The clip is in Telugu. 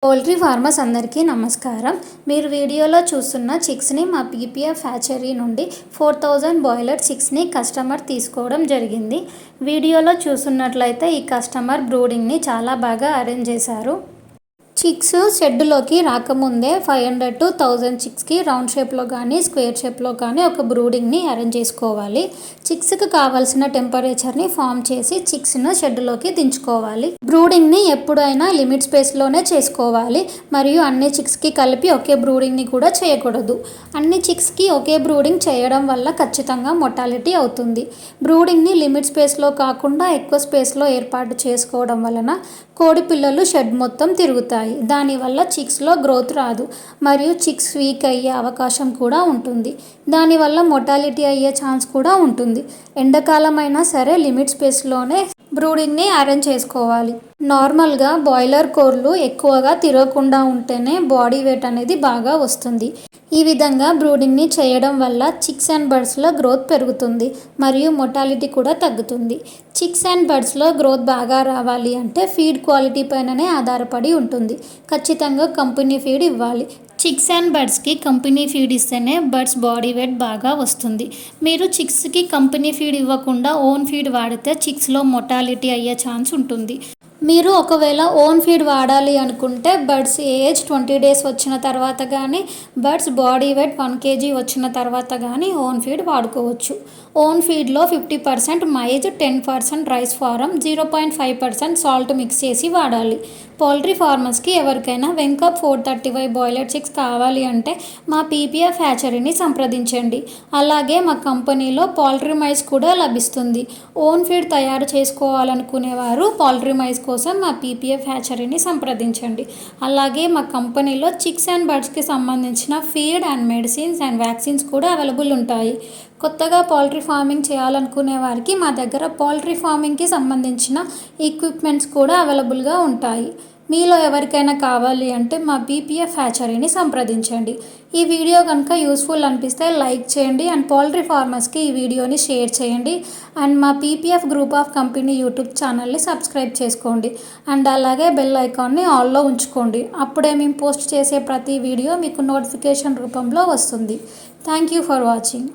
పౌల్ట్రీ ఫార్మర్స్ అందరికీ నమస్కారం. మీరు వీడియోలో చూస్తున్న చిక్స్ని మా పీపీఎఫ్ హ్యాచరీ నుండి 4000 బాయిలర్ చిక్స్ని కస్టమర్ తీసుకోవడం జరిగింది. వీడియోలో చూస్తున్నట్లయితే ఈ కస్టమర్ బ్రూడింగ్ని చాలా బాగా అరేంజ్ చేశారు. చిక్స్ షెడ్లోకి రాకముందే 500 to 1000 చిక్స్కి రౌండ్ షేప్లో కానీ స్క్వేర్ షేప్లో కానీ ఒక బ్రూడింగ్ని అరేంజ్ చేసుకోవాలి. చిక్స్కి కావాల్సిన టెంపరేచర్ని ఫామ్ చేసి చిక్స్ను షెడ్లోకి దించుకోవాలి. బ్రూడింగ్ని ఎప్పుడైనా లిమిట్ స్పేస్లోనే చేసుకోవాలి మరియు అన్ని చిక్స్కి కలిపి ఒకే బ్రూడింగ్ని కూడా చేయకూడదు. అన్ని చిక్స్కి ఒకే బ్రూడింగ్ చేయడం వల్ల ఖచ్చితంగా మొర్టాలిటీ అవుతుంది. బ్రూడింగ్ని లిమిట్ స్పేస్లో కాకుండా ఎక్కువ స్పేస్లో ఏర్పాటు చేసుకోవడం వలన కోడి పిల్లలు షెడ్ మొత్తం తిరుగుతాయి. దానివల్ల చిక్స్లో గ్రోత్ రాదు మరియు చిక్స్ వీక్ అయ్యే అవకాశం కూడా ఉంటుంది. దానివల్ల మొర్టాలిటీ అయ్యే ఛాన్స్ కూడా ఉంటుంది. ఎండాకాలం అయినా సరే లిమిట్ స్పేస్లోనే బ్రూడింగ్ని అరేంజ్ చేసుకోవాలి. నార్మల్గా బాయిలర్ కోర్లు ఎక్కువగా తిరగకుండా ఉంటేనే బాడీ వెయిట్ అనేది బాగా వస్తుంది. ఈ విధంగా బ్రూడింగ్ని చేయడం వల్ల చిక్స్ అండ్ బర్డ్స్లో గ్రోత్ పెరుగుతుంది మరియు మొర్టాలిటీ కూడా తగ్గుతుంది. చిక్స్ అండ్ బర్డ్స్లో గ్రోత్ బాగా రావాలి అంటే ఫీడ్ క్వాలిటీ పైననే ఆధారపడి ఉంటుంది. ఖచ్చితంగా కంపెనీ ఫీడ్ ఇవ్వాలి. చిక్స్ అండ్ బర్డ్స్కి కంపెనీ ఫీడ్ ఇస్తేనే బర్డ్స్ బాడీ వెయిట్ బాగా వస్తుంది. మీరు చిక్స్కి కంపెనీ ఫీడ్ ఇవ్వకుండా ఓన్ ఫీడ్ వాడితే చిక్స్లో మొర్టాలిటీ అయ్యే ఛాన్స్ ఉంటుంది. మీరు ఒకవేళ ఓన్ ఫీడ్ వాడాలి అనుకుంటే బర్డ్స్ ఏజ్ 20 days వచ్చిన తర్వాత కానీ బర్డ్స్ బాడీ వెయిట్ 1 kg వచ్చిన తర్వాత కానీ ఓన్ ఫీడ్ వాడుకోవచ్చు. ఓన్ ఫీడ్లో 50% మైజ్, 10% రైస్ ఫారం, 0.5% సాల్ట్ మిక్స్ చేసి వాడాలి. పౌల్ట్రీ ఫార్మర్స్కి ఎవరికైనా వెంకప్ 435 బాయిలర్ చిక్స్ కావాలి అంటే మా పీపీఎఫ్ హ్యాచరీని సంప్రదించండి. అలాగే మా కంపెనీలో పౌల్ట్రీ మైజ్ కూడా లభిస్తుంది. ఓన్ ఫీడ్ తయారు చేసుకోవాలనుకునేవారు పౌల్ట్రీ మైజ్ కోసం మా పీపీఎఫ్ హ్యాచరీని సంప్రదించండి. అలాగే మా కంపెనీలో చిక్స్ అండ్ బర్డ్స్కి సంబంధించిన feed and medicines and vaccines కూడా అవైలబుల్ ఉంటాయి. కొత్తగా పౌల్ట్రీ ఫార్మింగ్ చేయాలనుకునే వారికి మా దగ్గర పౌల్ట్రీ ఫార్మింగ్కి సంబంధించిన ఎక్విప్మెంట్స్ కూడా అవైలబుల్గా ఉంటాయి. మీలో ఎవరికైనా కావాలి అంటే మా పీపీఎఫ్ హ్యాచరీని సంప్రదించండి. ఈ వీడియో కనుక యూస్ఫుల్ అనిపిస్తే లైక్ చేయండి అండ్ పౌల్ట్రీ ఫార్మర్స్కి ఈ వీడియోని షేర్ చేయండి అండ్ మా PPF group of company YouTube ఛానల్ని సబ్స్క్రైబ్ చేసుకోండి అండ్ అలాగే బెల్ ఐకాన్ని ఆల్లో ఉంచుకోండి. అప్పుడే మేము పోస్ట్ చేసే ప్రతి వీడియో మీకు నోటిఫికేషన్ రూపంలో వస్తుంది. Thank you for watching.